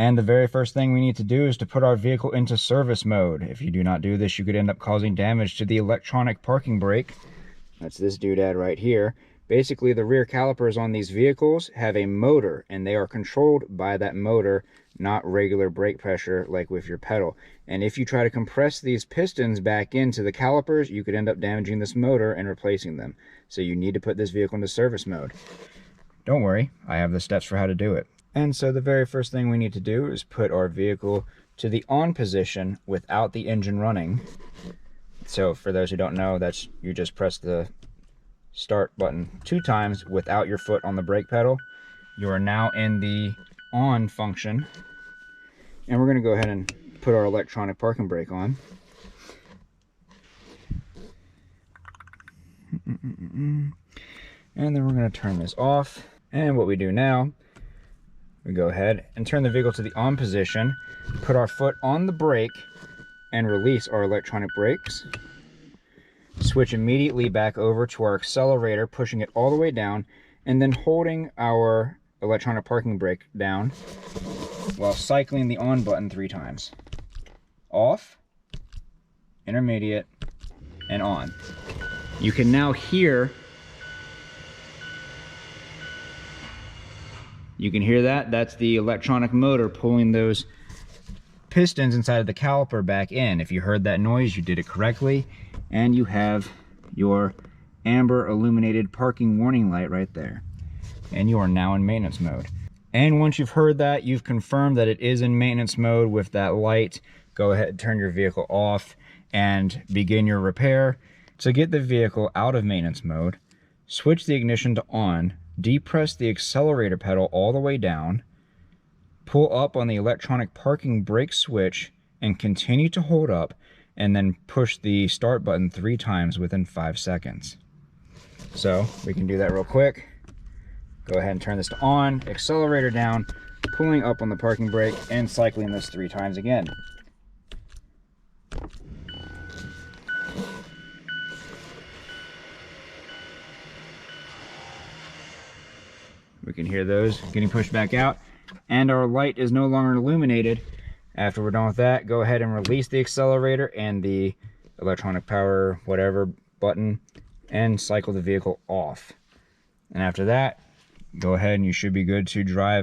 And the very first thing we need to do is to put our vehicle into service mode. If you do not do this, you could end up causing damage to the electronic parking brake. That's this doodad right here. Basically, the rear calipers on these vehicles have a motor, and they are controlled by that motor, not regular brake pressure like with your pedal. And if you try to compress these pistons back into the calipers, you could end up damaging this motor and replacing them. So you need to put this vehicle into service mode. Don't worry, I have the steps for how to do it. And so the very first thing we need to do is put our vehicle to the on position without the engine running. So for those who don't know, that's you just press the start button 2 times without your foot on the brake pedal. You are now in the on function, and we're going to go ahead and put our electronic parking brake on. And then we're going to turn this off. And what we do now, we go ahead and turn the vehicle to the on position, put our foot on the brake, and release our electronic brakes. Switch immediately back over to our accelerator, pushing it all the way down, and then holding our electronic parking brake down while cycling the on button 3 times. Off, intermediate, and on. You can now hear, that? That's the electronic motor pulling those pistons inside of the caliper back in. If you heard that noise, you did it correctly. And you have your amber illuminated parking warning light right there. And you are now in maintenance mode. And once you've heard that, you've confirmed that it is in maintenance mode with that light, go ahead and turn your vehicle off and begin your repair. To get the vehicle out of maintenance mode, switch the ignition to on, depress the accelerator pedal all the way down, pull up on the electronic parking brake switch, and continue to hold up, and then push the start button 3 times within 5 seconds. So we can do that real quick. Go ahead and turn this to on, accelerator down, pulling up on the parking brake, and cycling this 3 times again. We can hear those getting pushed back out, and our light is no longer illuminated. After we're done with that, go ahead and release the accelerator and the electronic power whatever button and cycle the vehicle off. And after that, go ahead and you should be good to drive.